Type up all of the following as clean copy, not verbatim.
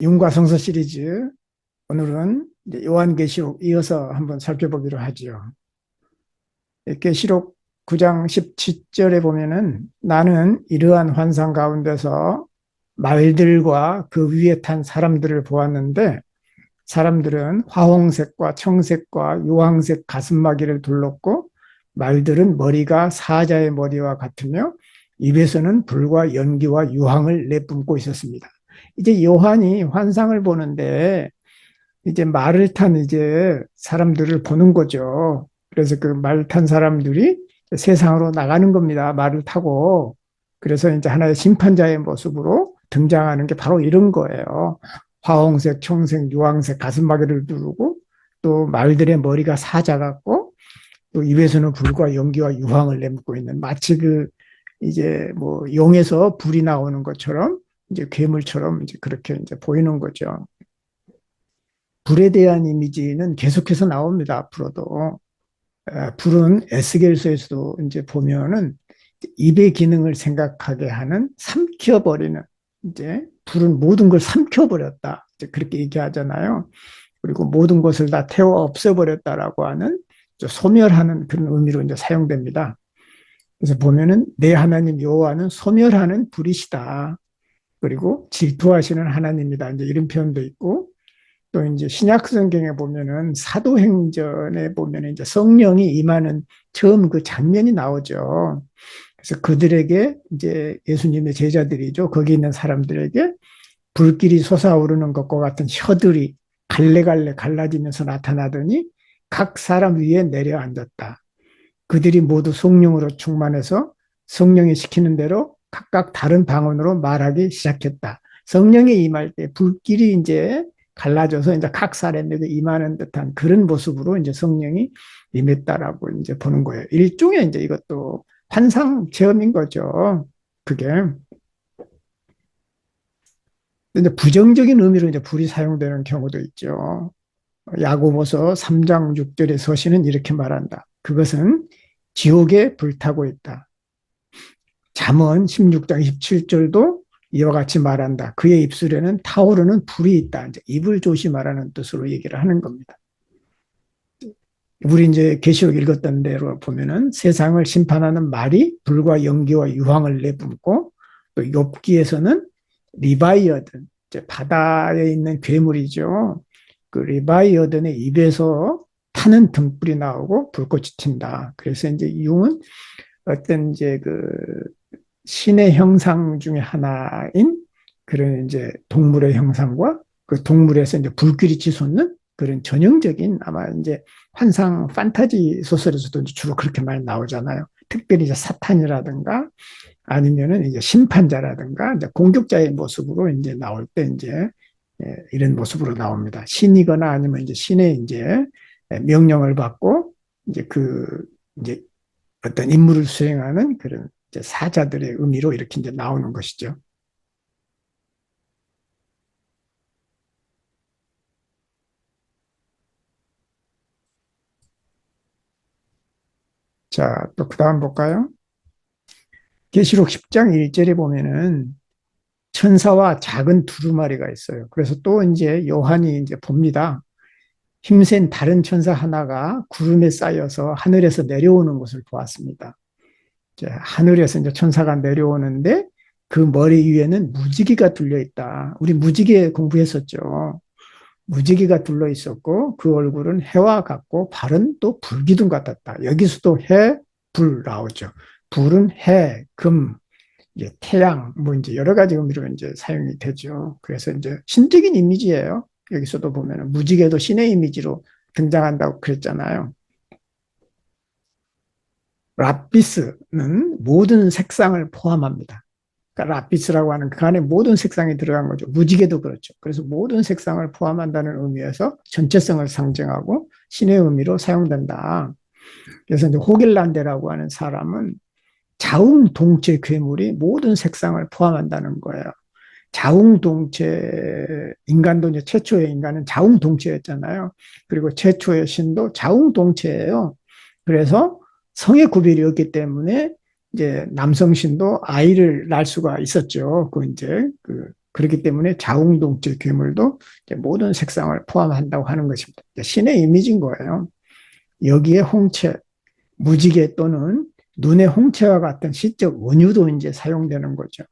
윤과 성서 시리즈 오늘은 이제 요한계시록 이어서 한번 살펴보기로 하지요. 계시록 9장 17절에 보면은 나는 이러한 환상 가운데서 말들과 그 위에 탄 사람들을 보았는데 사람들은 화홍색과 청색과 유황색 가슴마기를 둘렀고 말들은 머리가 사자의 머리와 같으며 입에서는 불과 연기와 유황을 내뿜고 있었습니다. 이제 요한이 환상을 보는데 이제 말을 탄 이제 사람들을 보는 거죠. 그래서 그 말 탄 사람들이 세상으로 나가는 겁니다. 말을 타고. 그래서 이제 하나의 심판자의 모습으로 등장하는 게 바로 이런 거예요. 화홍색, 청색, 유황색 가슴마개를 두르고 또 말들의 머리가 사자 같고 또 입에서는 불과 연기와 유황을 내뿜고 있는 마치 그 이제 뭐 용에서 불이 나오는 것처럼 이제 괴물처럼 이제 그렇게 이제 보이는 거죠. 불에 대한 이미지는 계속해서 나옵니다. 앞으로도. 불은 에스겔서에서도 이제 보면은 입의 기능을 생각하게 하는 삼켜버리는 이제 불은 모든 걸 삼켜버렸다. 이제 그렇게 얘기하잖아요. 그리고 모든 것을 다 태워 없애버렸다라고 하는 소멸하는 그런 의미로 이제 사용됩니다. 그래서 보면은 내 하나님 여호와는 소멸하는 불이시다. 그리고 질투하시는 하나님이다. 이제 이런 표현도 있고 또 이제 신약 성경에 보면은 사도행전에 보면은 이제 성령이 임하는 처음 그 장면이 나오죠. 그래서 그들에게 이제 예수님의 제자들이죠. 거기 있는 사람들에게 불길이 솟아오르는 것과 같은 혀들이 갈래갈래 갈라지면서 나타나더니 각 사람 위에 내려앉았다. 그들이 모두 성령으로 충만해서 성령이 시키는 대로 각각 다른 방언으로 말하기 시작했다. 성령이 임할 때 불길이 이제 갈라져서 이제 각 사람에게 임하는 듯한 그런 모습으로 이제 성령이 임했다라고 이제 보는 거예요. 일종의 이제 이것도 환상 체험인 거죠. 그게. 근데 부정적인 의미로 이제 불이 사용되는 경우도 있죠. 야고보서 3장 6절의 서신은 이렇게 말한다. 그것은 지옥에 불타고 있다. 잠언 16장 27절도 이와 같이 말한다. 그의 입술에는 타오르는 불이 있다. 이제 입을 조심하라는 뜻으로 얘기를 하는 겁니다. 우리 이제 계시록 읽었던 대로 보면은 세상을 심판하는 말이 불과 연기와 유황을 내뿜고 또 욥기에서는 리바이어든 이제 바다에 있는 괴물이죠. 그 리바이어든의 입에서 타는 등불이 나오고 불꽃이 튄다. 그래서 이제 융은 어떤 이제 그 신의 형상 중에 하나인 그런 이제 동물의 형상과 그 동물에서 이제 불길이 치솟는 그런 전형적인 아마 이제 환상 판타지 소설에서도 주로 그렇게 많이 나오잖아요. 특별히 이제 사탄이라든가 아니면은 이제 심판자라든가 이제 공격자의 모습으로 이제 나올 때 이제 이런 모습으로 나옵니다. 신이거나 아니면 이제 신의 이제 명령을 받고 이제 그 이제 어떤 임무를 수행하는 그런 이제 사자들의 의미로 이렇게 이제 나오는 것이죠. 자, 또 그 다음 볼까요? 계시록 10장 1절에 보면은 천사와 작은 두루마리가 있어요. 그래서 또 이제 요한이 이제 봅니다. 힘센 다른 천사 하나가 구름에 쌓여서 하늘에서 내려오는 것을 보았습니다. 이제 하늘에서 이제 천사가 내려오는데 그 머리 위에는 무지개가 둘려 있다. 우리 무지개 공부했었죠. 무지개가 둘러 있었고 그 얼굴은 해와 같고 발은 또 불기둥 같았다. 여기서도 해, 불 나오죠. 불은 해, 금, 이제 태양, 뭐 이제 여러 가지 의미로 이제 사용이 되죠. 그래서 이제 신적인 이미지예요. 여기서도 보면은 무지개도 신의 이미지로 등장한다고 그랬잖아요. 라피스는 모든 색상을 포함합니다. 그러니까 라피스라고 하는 그 안에 모든 색상이 들어간 거죠. 무지개도 그렇죠. 그래서 모든 색상을 포함한다는 의미에서 전체성을 상징하고 신의 의미로 사용된다. 그래서 이제 호길란데라고 하는 사람은 자웅동체 괴물이 모든 색상을 포함한다는 거예요. 자웅동체, 인간도 이제 최초의 인간은 자웅동체였잖아요. 그리고 최초의 신도 자웅동체예요. 그래서 성의 구별이 없기 때문에 이제 남성 신도 아이를 낳을 수가 있었죠. 그 이제 그 그렇기 때문에 자웅동체 괴물도 모든 색상을 포함한다고 하는 것입니다. 신의 이미지인 거예요. 여기에 홍채, 무지개 또는 눈의 홍채와 같은 시적 은유도 이제 사용되는 거죠.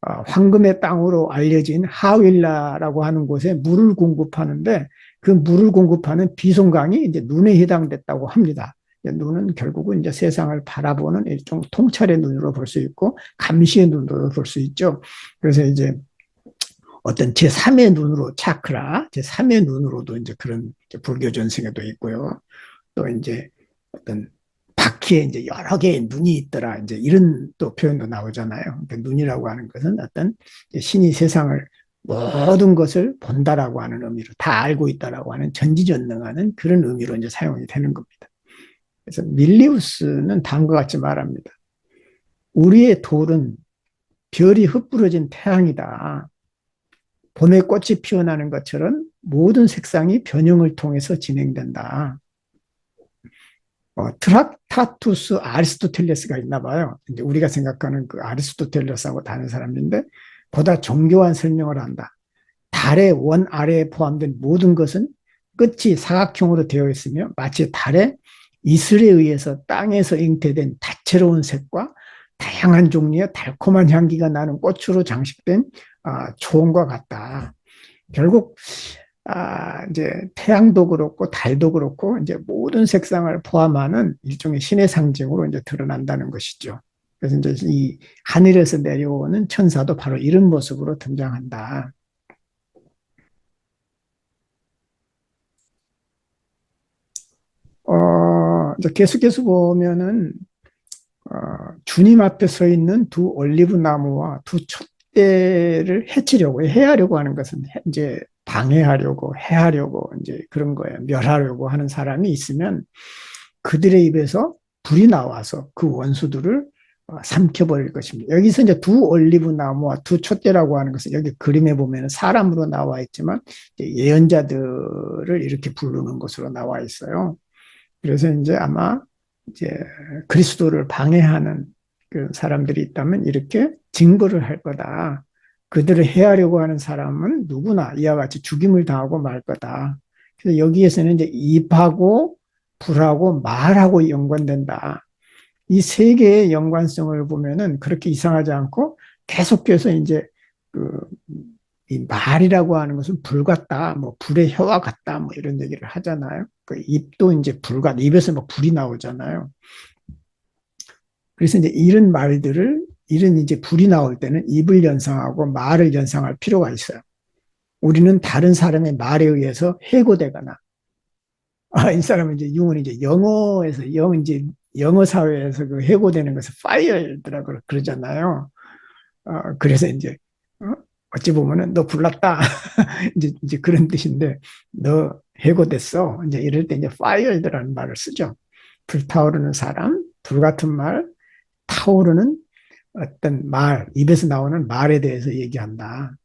황금의 땅으로 알려진 하윌라라고 하는 곳에 물을 공급하는데 그 물을 공급하는 비송강이 이제 눈에 해당됐다고 합니다. 눈은 결국은 이제 세상을 바라보는 일종 통찰의 눈으로 볼 수 있고 감시의 눈으로 볼 수 있죠. 그래서 이제 어떤 제3의 눈으로 차크라, 제3의 눈으로도 이제 그런 불교 전승에도 있고요. 또 이제 어떤 바퀴에 이제 여러 개의 눈이 있더라. 이제 이런 또 표현도 나오잖아요. 그러니까 눈이라고 하는 것은 어떤 신이 세상을 모든 것을 본다라고 하는 의미로 다 알고 있다라고 하는 전지전능하는 그런 의미로 이제 사용이 되는 겁니다. 그래서 밀리우스는 다음과 같이 말합니다. 우리의 돌은 별이 흩뿌려진 태양이다. 봄에 꽃이 피어나는 것처럼 모든 색상이 변형을 통해서 진행된다. 트락타투스 아리스토텔레스가 있나 봐요. 이제 우리가 생각하는 그 아리스토텔레스하고 다른 사람인데 보다 정교한 설명을 한다. 달의 원 아래에 포함된 모든 것은 끝이 사각형으로 되어 있으며 마치 달의 이슬에 의해서 땅에서 잉태된 다채로운 색과 다양한 종류의 달콤한 향기가 나는 꽃으로 장식된 초원과 같다. 결국 이제 태양도 그렇고 달도 그렇고 이제 모든 색상을 포함하는 일종의 신의 상징으로 이제 드러난다는 것이죠. 그래서 이제 이 하늘에서 내려오는 천사도 바로 이런 모습으로 등장한다. 이제 계속해서 보면은 주님 앞에 서 있는 두 올리브 나무와 두 촛대를 해치려고 해하려고 하는 것은 이제 방해하려고 해하려고 이제 그런 거예요. 멸하려고 하는 사람이 있으면 그들의 입에서 불이 나와서 그 원수들을 삼켜버릴 것입니다. 여기서 이제 두 올리브 나무와 두 촛대라고 하는 것은 여기 그림에 보면 사람으로 나와 있지만 예언자들을 이렇게 부르는 것으로 나와 있어요. 그래서 이제 아마 이제 그리스도를 방해하는 그 사람들이 있다면 이렇게 증거를 할 거다. 그들을 해하려고 하는 사람은 누구나 이와 같이 죽임을 당하고 말 거다. 그래서 여기에서는 이제 입하고 불하고 말하고 연관된다. 이 세 개의 연관성을 보면은 그렇게 이상하지 않고 계속해서 이제 그 이 말이라고 하는 것은 불 같다, 뭐 불의 혀와 같다, 뭐 이런 얘기를 하잖아요. 그 입도 이제 불 같다, 입에서 막 불이 나오잖아요. 그래서 이제 이런 말들을 이런 이제 불이 나올 때는 입을 연상하고 말을 연상할 필요가 있어요. 우리는 다른 사람의 말에 의해서 해고되거나, 이 사람은 이제 융은 이제 영어에서 이제 영어 사회에서 그 해고되는 것을 fired라고 그러잖아요. 그래서 이제 어찌 보면은 너 불났다 이제 그런 뜻인데 너 해고됐어 이제 이럴 때 이제 fired라는 말을 쓰죠. 불타오르는 사람, 불 같은 말, 타오르는 어떤 말, 입에서 나오는 말에 대해서 얘기한다.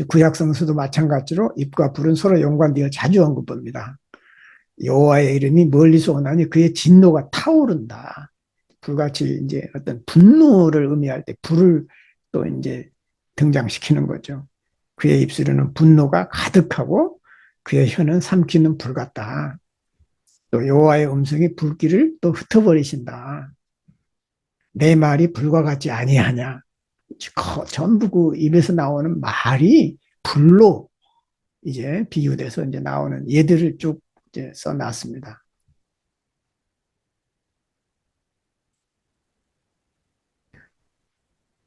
구약 성서도 마찬가지로 입과 불은 서로 연관되어 자주 언급합니다. 여호와의 이름이 멀리서 오나니 그의 진노가 타오른다. 불같이 이제 어떤 분노를 의미할 때 불을 또 이제 등장시키는 거죠. 그의 입술에는 분노가 가득하고 그의 혀는 삼키는 불 같다. 또 여호와의 음성이 불길을 또 흩어버리신다. 내 말이 불과 같지 아니하냐. 전부 그 입에서 나오는 말이 불로 이제 비유돼서 이제 나오는 예들을 쭉 이제 써놨습니다.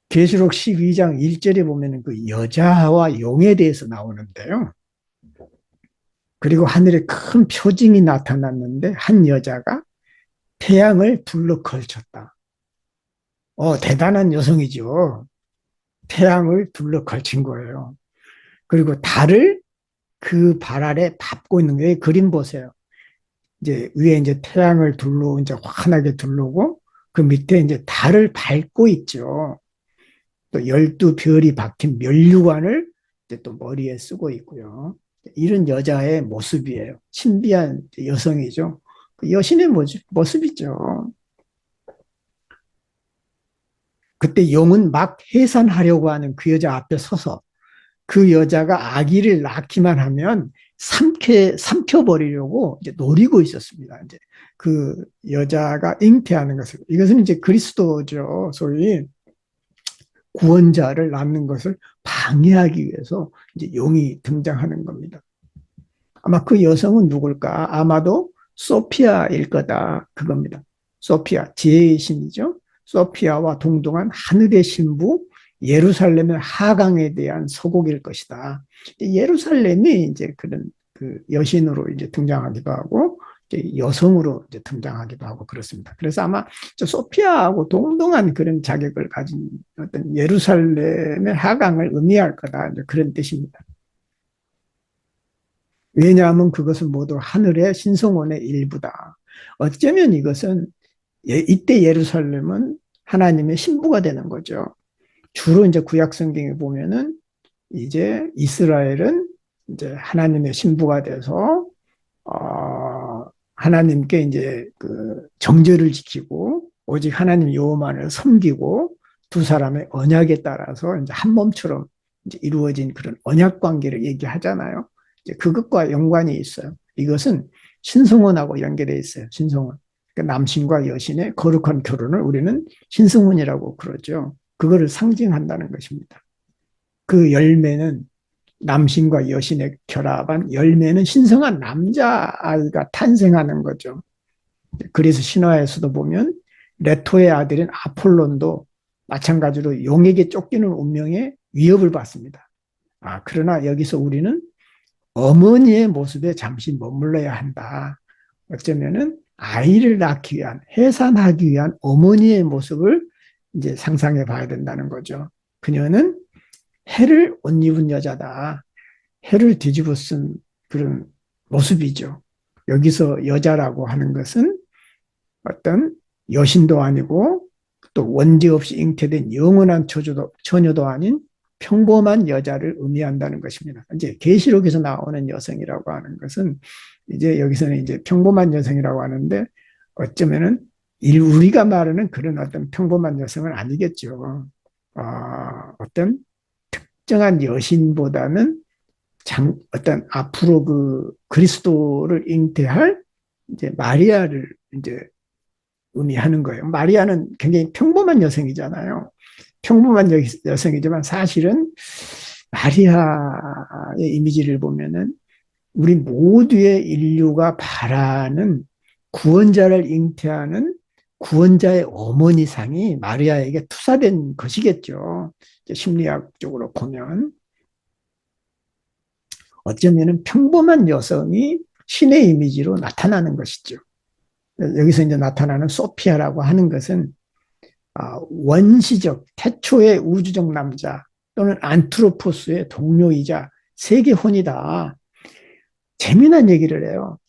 계시록 12장 1절에 보면 그 여자와 용에 대해서 나오는데요. 그리고 하늘에 큰 표징이 나타났는데 한 여자가 태양을 불로 걸쳤다. 대단한 여성이죠. 태양을 둘러 걸친 거예요. 그리고 달을 그 발 아래 밟고 있는 거예요. 그림 보세요. 이제 위에 이제 태양을 둘러 이제 환하게 둘르고 그 밑에 이제 달을 밟고 있죠. 또 12별이 박힌 면류관을 이제 또 머리에 쓰고 있고요. 이런 여자의 모습이에요. 신비한 여성이죠. 그 여신의 모습이죠. 그때 용은 막 해산하려고 하는 그 여자 앞에 서서 그 여자가 아기를 낳기만 하면 삼켜버리려고 이제 노리고 있었습니다. 이제 그 여자가 잉태하는 것을. 이것은 이제 그리스도죠. 소위 구원자를 낳는 것을 방해하기 위해서 이제 용이 등장하는 겁니다. 아마 그 여성은 누굴까? 아마도 소피아일 거다. 그겁니다. 소피아, 지혜의 신이죠. 소피아와 동등한 하늘의 신부, 예루살렘의 하강에 대한 서곡일 것이다. 예루살렘이 이제 그런 그 여신으로 이제 등장하기도 하고, 이제 여성으로 이제 등장하기도 하고 그렇습니다. 그래서 아마 소피아하고 동등한 그런 자격을 가진 어떤 예루살렘의 하강을 의미할 거다. 이제 그런 뜻입니다. 왜냐하면 그것은 모두 하늘의 신성원의 일부다. 어쩌면 이것은 이때 예루살렘은 하나님의 신부가 되는 거죠. 주로 이제 구약 성경에 보면은 이제 이스라엘은 이제 하나님의 신부가 돼서 하나님께 이제 그 정죄를 지키고 오직 하나님 여호와만을 섬기고 두 사람의 언약에 따라서 이제 한 몸처럼 이제 이루어진 그런 언약 관계를 얘기하잖아요. 이제 그것과 연관이 있어요. 이것은 신성원하고 연결되어 있어요. 신성원. 그러니까 남신과 여신의 거룩한 결혼을 우리는 신성원이라고 그러죠. 그거를 상징한다는 것입니다. 그 열매는 남신과 여신의 결합한 열매는 신성한 남자아이가 탄생하는 거죠. 그래서 신화에서도 보면 레토의 아들인 아폴론도 마찬가지로 용에게 쫓기는 운명의 위협을 받습니다. 그러나 여기서 우리는 어머니의 모습에 잠시 머물러야 한다. 어쩌면은 아이를 낳기 위한, 해산하기 위한 어머니의 모습을 이제 상상해 봐야 된다는 거죠. 그녀는 해를 옷 입은 여자다. 해를 뒤집어 쓴 그런 모습이죠. 여기서 여자라고 하는 것은 어떤 여신도 아니고 또 원죄 없이 잉태된 영원한 처녀도 아닌 평범한 여자를 의미한다는 것입니다. 이제 계시록에서 나오는 여성이라고 하는 것은 이제 여기서는 이제 평범한 여성이라고 하는데 어쩌면은 우리가 말하는 그런 어떤 평범한 여성은 아니겠죠. 어떤 특정한 여신보다는 어떤 앞으로 그 그리스도를 잉태할 이제 마리아를 이제 의미하는 거예요. 마리아는 굉장히 평범한 여성이잖아요. 평범한 여성이지만 사실은 마리아의 이미지를 보면은 우리 모두의 인류가 바라는 구원자를 잉태하는 구원자의 어머니상이 마리아에게 투사된 것이겠죠. 심리학적으로 보면. 어쩌면 평범한 여성이 신의 이미지로 나타나는 것이죠. 여기서 이제 나타나는 소피아라고 하는 것은 원시적, 태초의 우주적 남자 또는 안트로포스의 동료이자 세계혼이다. 재미난 얘기를 해요.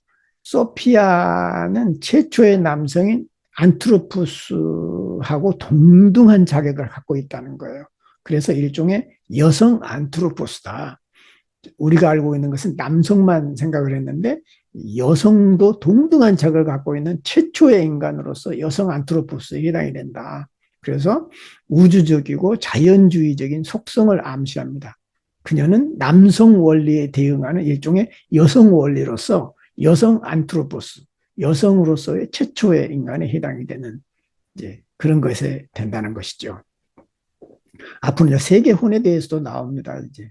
소피아는 최초의 남성인 안트로포스하고 동등한 자격을 갖고 있다는 거예요. 그래서 일종의 여성 안트로포스다. 우리가 알고 있는 것은 남성만 생각을 했는데 여성도 동등한 자격을 갖고 있는 최초의 인간으로서 여성 안트로포스에 해당이 된다. 그래서 우주적이고 자연주의적인 속성을 암시합니다. 그녀는 남성 원리에 대응하는 일종의 여성 원리로서 여성 안트로포스, 여성으로서의 최초의 인간에 해당이 되는 이제 그런 것에 된다는 것이죠. 앞으로 세계혼에 대해서도 나옵니다. 이제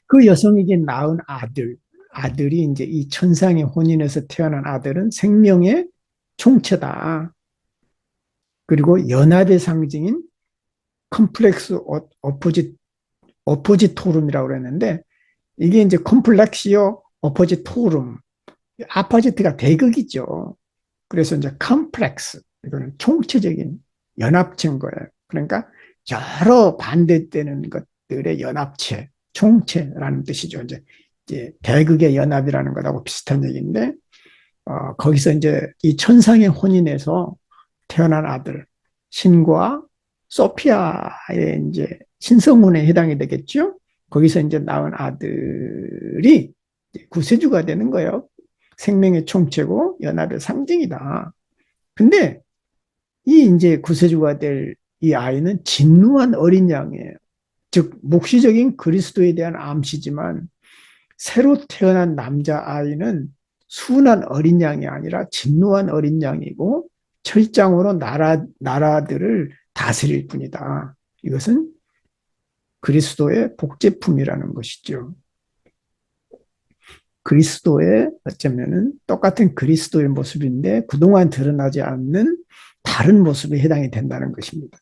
그 여성에게 낳은 아들이 이제 이 천상의 혼인에서 태어난 아들은 생명의 총체다. 그리고 연합의 상징인 컴플렉스 오포지토rum이라고 그랬는데 이게 이제 컴플렉시오 오포지토rum 아포지트가 대극이죠. 그래서 이제 컴플렉스 이거는 총체적인 연합체인 거예요. 그러니까 여러 반대되는 것들의 연합체, 총체라는 뜻이죠. 이제 대극의 연합이라는 것하고 비슷한 얘기인데 거기서 이제 이 천상의 혼인에서 태어난 아들 신과 소피아의 이제 신성혼에 해당이 되겠죠. 거기서 이제 낳은 아들이 구세주가 되는 거예요. 생명의 총체고 연합의 상징이다. 근데 이 이제 구세주가 될 이 아이는 진노한 어린 양이에요. 즉 묵시적인 그리스도에 대한 암시지만 새로 태어난 남자아이는 순한 어린 양이 아니라 진노한 어린 양이고 철장으로 나라들을 다스릴 뿐이다. 이것은 그리스도의 복제품이라는 것이죠. 그리스도의 어쩌면은 똑같은 그리스도의 모습인데 그동안 드러나지 않는 다른 모습에 해당이 된다는 것입니다.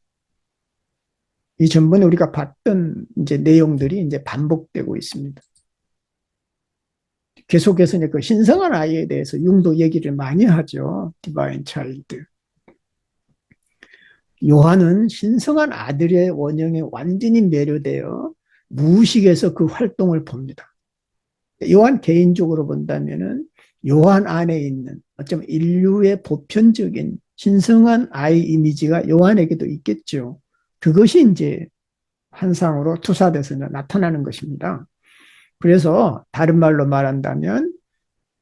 이 전번에 우리가 봤던 이제 내용들이 이제 반복되고 있습니다. 계속해서 이제 그 신성한 아이에 대해서 융도 얘기를 많이 하죠. 디바인 차일드. 요한은 신성한 아들의 원형에 완전히 매료되어 무의식에서 그 활동을 봅니다. 요한 개인적으로 본다면은 요한 안에 있는 어쩌면 인류의 보편적인 신성한 아이 이미지가 요한에게도 있겠죠. 그것이 이제 환상으로 투사돼서 나타나는 것입니다. 그래서 다른 말로 말한다면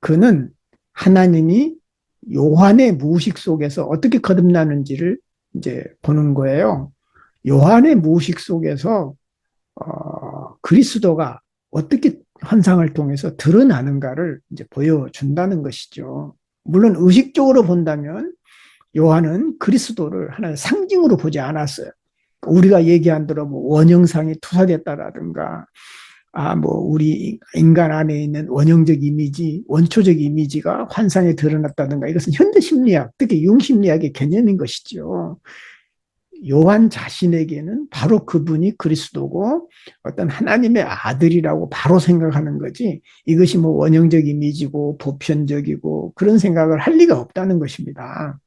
그는 하나님이 요한의 무의식 속에서 어떻게 거듭나는지를 이제 보는 거예요. 요한의 무의식 속에서 그리스도가 어떻게 환상을 통해서 드러나는가를 이제 보여준다는 것이죠. 물론 의식적으로 본다면 요한은 그리스도를 하나의 상징으로 보지 않았어요. 우리가 얘기한 대로 뭐 원형상이 투사됐다라든가, 뭐 우리 인간 안에 있는 원형적 이미지, 원초적 이미지가 환상에 드러났다든가, 이것은 현대 심리학, 특히 융심리학의 개념인 것이죠. 요한 자신에게는 바로 그분이 그리스도고 어떤 하나님의 아들이라고 바로 생각하는 거지, 이것이 뭐 원형적 이미지고 보편적이고 그런 생각을 할 리가 없다는 것입니다.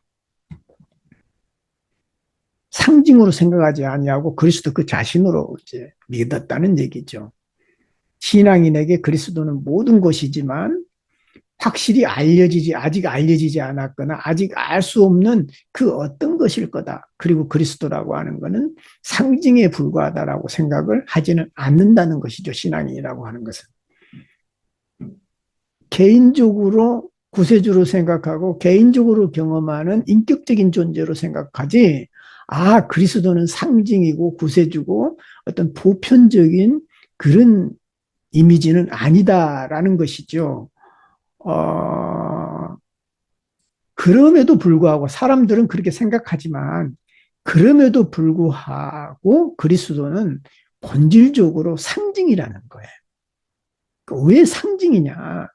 상징으로 생각하지 아니하고 그리스도 그 자신으로 이제 믿었다는 얘기죠. 신앙인에게 그리스도는 모든 것이지만 확실히 아직 알려지지 않았거나 아직 알 수 없는 그 어떤 것일 거다. 그리고 그리스도라고 하는 것은 상징에 불과하다라고 생각을 하지는 않는다는 것이죠. 신앙인이라고 하는 것은. 개인적으로 구세주로 생각하고 개인적으로 경험하는 인격적인 존재로 생각하지, 그리스도는 상징이고 구세주고 어떤 보편적인 그런 이미지는 아니다라는 것이죠. 그럼에도 불구하고 사람들은 그렇게 생각하지만 그럼에도 불구하고 그리스도는 본질적으로 상징이라는 거예요. 왜 상징이냐?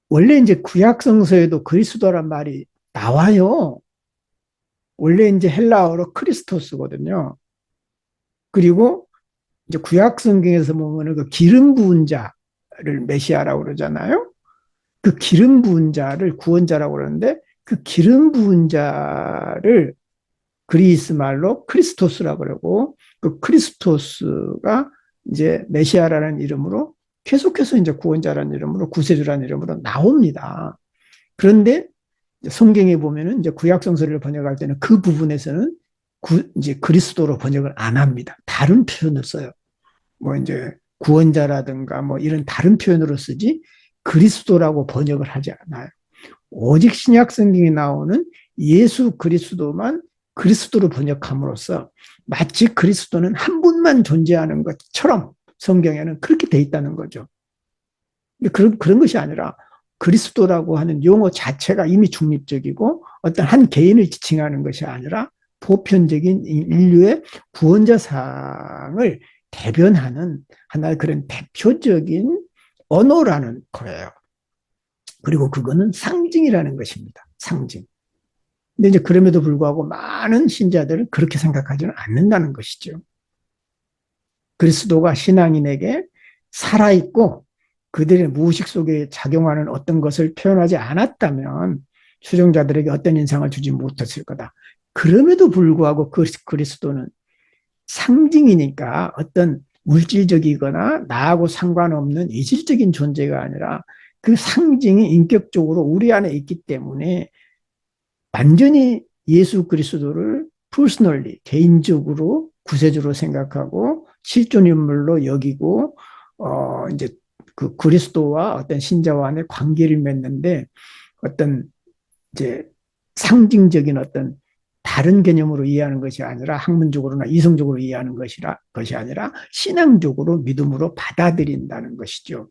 원래 이제 구약 성서에도 그리스도란 말이 나와요. 원래 이제 헬라어로 크리스토스거든요. 그리고 이제 구약 성경에서 보면은 그 기름 부은 자를 메시아라고 그러잖아요. 그 기름 부은 자를 구원자라고 그러는데 그 기름 부은 자를 그리스 말로 크리스토스라고 그러고 그 크리스토스가 이제 메시아라는 이름으로 계속해서 이제 구원자라는 이름으로 구세주라는 이름으로 나옵니다. 그런데 성경에 보면은 이제 구약 성서를 번역할 때는 그 부분에서는 이제 그리스도로 번역을 안 합니다. 다른 표현을 써요. 뭐 이제 구원자라든가 뭐 이런 다른 표현으로 쓰지 그리스도라고 번역을 하지 않아요. 오직 신약 성경에 나오는 예수 그리스도만 그리스도로 번역함으로써 마치 그리스도는 한 분만 존재하는 것처럼 성경에는 그렇게 돼 있다는 거죠. 그런 것이 아니라 그리스도라고 하는 용어 자체가 이미 중립적이고 어떤 한 개인을 지칭하는 것이 아니라 보편적인 인류의 구원자상을 대변하는 하나의 그런 대표적인 언어라는 거예요. 그리고 그거는 상징이라는 것입니다. 상징. 근데 이제 그럼에도 불구하고 많은 신자들은 그렇게 생각하지는 않는다는 것이죠. 그리스도가 신앙인에게 살아있고 그들의 무의식 속에 작용하는 어떤 것을 표현하지 않았다면 수종자들에게 어떤 인상을 주지 못했을 거다. 그럼에도 불구하고 그리스도는 상징이니까 어떤 물질적이거나 나하고 상관없는 이질적인 존재가 아니라 그 상징이 인격적으로 우리 안에 있기 때문에 완전히 예수 그리스도를 퍼스널리 개인적으로 구세주로 생각하고 실존 인물로 여기고 이제 그 그리스도와 어떤 신자와의 관계를 맺는데 어떤 이제 상징적인 어떤 다른 개념으로 이해하는 것이 아니라 학문적으로나 이성적으로 이해하는 것이 아니라 신앙적으로 믿음으로 받아들인다는 것이죠.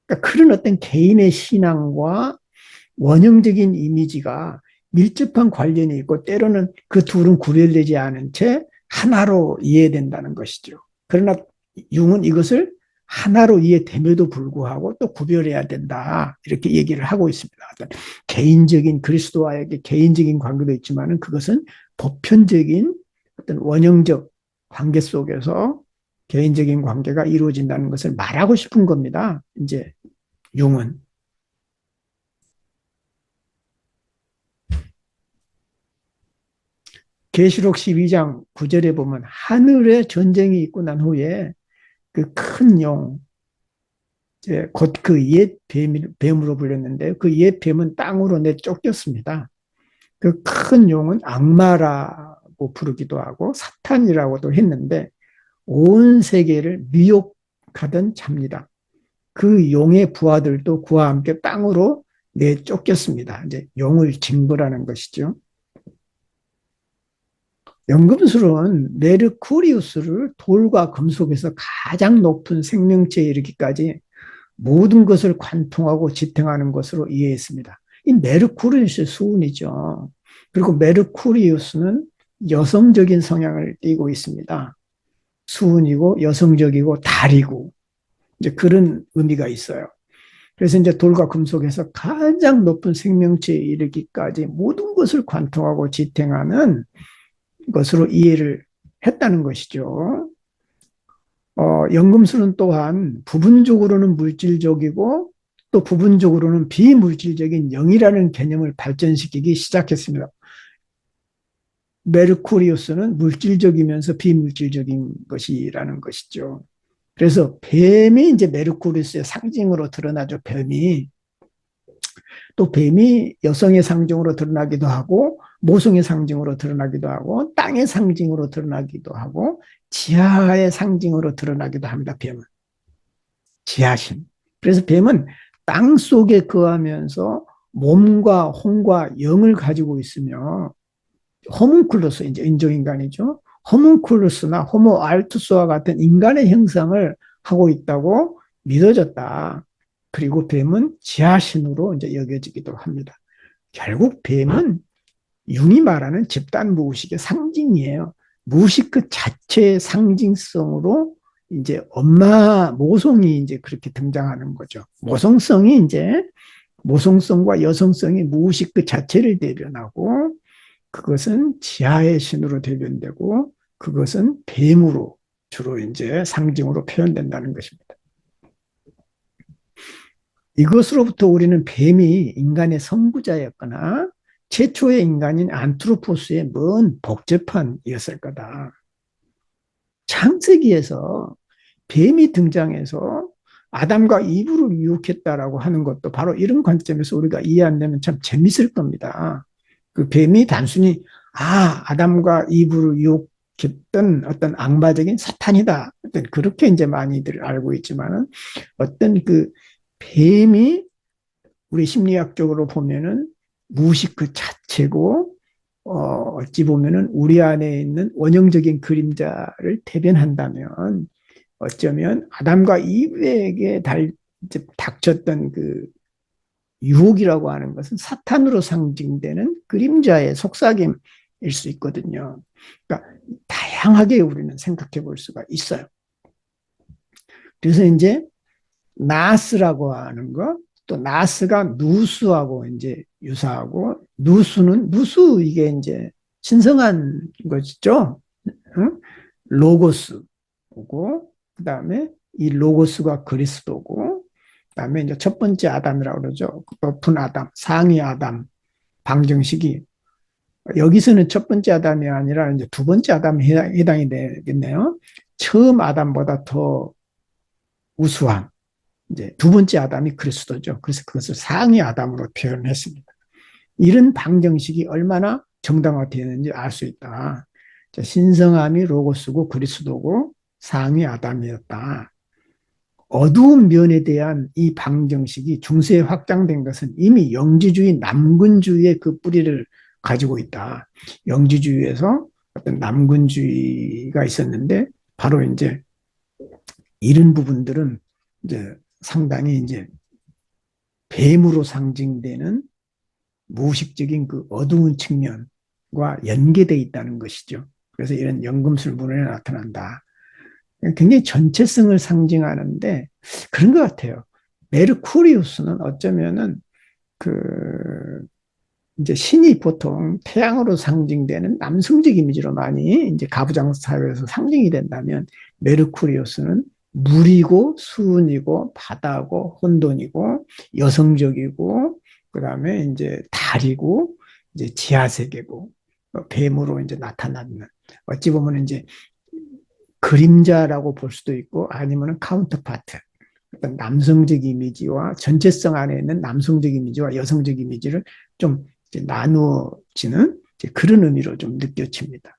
그러니까 그런 어떤 개인의 신앙과 원형적인 이미지가 밀접한 관련이 있고 때로는 그 둘은 구별되지 않은 채 하나로 이해된다는 것이죠. 그러나 융은 이것을 하나로 이해됨에도 불구하고 또 구별해야 된다. 이렇게 얘기를 하고 있습니다. 개인적인 그리스도와의 개인적인 관계도 있지만 그것은 보편적인 어떤 원형적 관계 속에서 개인적인 관계가 이루어진다는 것을 말하고 싶은 겁니다. 이제 융은. 계시록 12장 9절에 보면 하늘에 전쟁이 있고 난 후에 그 큰 용, 곧 그 옛 뱀으로 불렸는데 그 옛 뱀은 땅으로 내쫓겼습니다. 그 큰 용은 악마라고 부르기도 하고 사탄이라고도 했는데 온 세계를 미혹하던 자입니다. 그 용의 부하들도 그와 함께 땅으로 내쫓겼습니다. 이제 용을 징벌하는 것이죠. 연금술은 메르쿠리우스를 돌과 금속에서 가장 높은 생명체에 이르기까지 모든 것을 관통하고 지탱하는 것으로 이해했습니다. 이 메르쿠리우스의 수운이죠. 그리고 메르쿠리우스는 여성적인 성향을 띠고 있습니다. 수운이고 여성적이고 달이고 이제 그런 의미가 있어요. 그래서 이제 돌과 금속에서 가장 높은 생명체에 이르기까지 모든 것을 관통하고 지탱하는 것으로 이해를 했다는 것이죠. 연금술은 또한 부분적으로는 물질적이고 또 부분적으로는 비물질적인 영이라는 개념을 발전시키기 시작했습니다. 메르쿠리우스는 물질적이면서 비물질적인 것이라는 것이죠. 그래서 뱀이 이제 메르쿠리우스의 상징으로 드러나죠. 뱀이. 또 뱀이 여성의 상징으로 드러나기도 하고 모성의 상징으로 드러나기도 하고 땅의 상징으로 드러나기도 하고 지하의 상징으로 드러나기도 합니다. 뱀은. 지하신. 그래서 뱀은 땅 속에 거하면서 몸과 혼과 영을 가지고 있으며 호문클루스, 이제 인조인간이죠. 호문클루스나 호모 알투스와 같은 인간의 형상을 하고 있다고 믿어졌다. 그리고 뱀은 지하신으로 이제 여겨지기도 합니다. 결국 뱀은 융이 말하는 집단 무의식의 상징이에요. 무의식 그 자체의 상징성으로 이제 엄마 모성이 이제 그렇게 등장하는 거죠. 모성성이 이제 모성성과 여성성이 무의식 그 자체를 대변하고 그것은 지하의 신으로 대변되고 그것은 뱀으로 주로 이제 상징으로 표현된다는 것입니다. 이것으로부터 우리는 뱀이 인간의 선구자였거나 최초의 인간인 안트로포스의 먼 복제판이었을 거다. 창세기에서 뱀이 등장해서 아담과 이브를 유혹했다라고 하는 것도 바로 이런 관점에서 우리가 이해 안 되면 참 재밌을 겁니다. 그 뱀이 단순히 아담과 이브를 유혹했던 어떤 악마적인 사탄이다. 어떤 그렇게 이제 많이들 알고 있지만은 어떤 그 뱀이 우리 심리학적으로 보면은 무의식 그 자체고 어찌 보면은 우리 안에 있는 원형적인 그림자를 대변한다면 어쩌면 아담과 이브에게 닥쳤던 그 유혹이라고 하는 것은 사탄으로 상징되는 그림자의 속삭임일 수 있거든요. 그러니까 다양하게 우리는 생각해 볼 수가 있어요. 그래서 이제 나스라고 하는 거, 또 나스가 누수하고 이제 유사하고 누수 이게 이제 신성한 것이죠. 응? 로고스고 그다음에 이 로고스가 그리스도고 그다음에 이제 첫 번째 아담이라고 그러죠. 높은 아담, 상위 아담 방정식이 여기서는 첫 번째 아담이 아니라 이제 두 번째 아담이 해당이 되겠네요. 처음 아담보다 더 우수한 이제 두 번째 아담이 그리스도죠. 그래서 그것을 상위 아담으로 표현했습니다. 이런 방정식이 얼마나 정당화되었는지 알 수 있다. 신성함이 로고스고 그리스도고 상위 아담이었다. 어두운 면에 대한 이 방정식이 중세에 확장된 것은 이미 영지주의, 남군주의의 그 뿌리를 가지고 있다. 영지주의에서 어떤 남군주의가 있었는데 바로 이제 이런 부분들은 이제 상당히 이제 뱀으로 상징되는 무의식적인 그 어두운 측면과 연계되어 있다는 것이죠. 그래서 이런 연금술 문헌에 나타난다. 굉장히 전체성을 상징하는데 그런 것 같아요. 메르쿠리우스는 어쩌면은 그 이제 신이 보통 태양으로 상징되는 남성적 이미지로 많이 이제 가부장 사회에서 상징이 된다면 메르쿠리우스는 물이고 수은이고 바다고 혼돈이고 여성적이고 그다음에 이제 달이고 이제 지하세계고 뱀으로 이제 나타나는 어찌 보면 이제 그림자라고 볼 수도 있고 아니면 카운터파트 어떤 남성적 이미지와 전체성 안에 있는 남성적 이미지와 여성적 이미지를 좀 나누어지는 그런 의미로 좀 느껴집니다.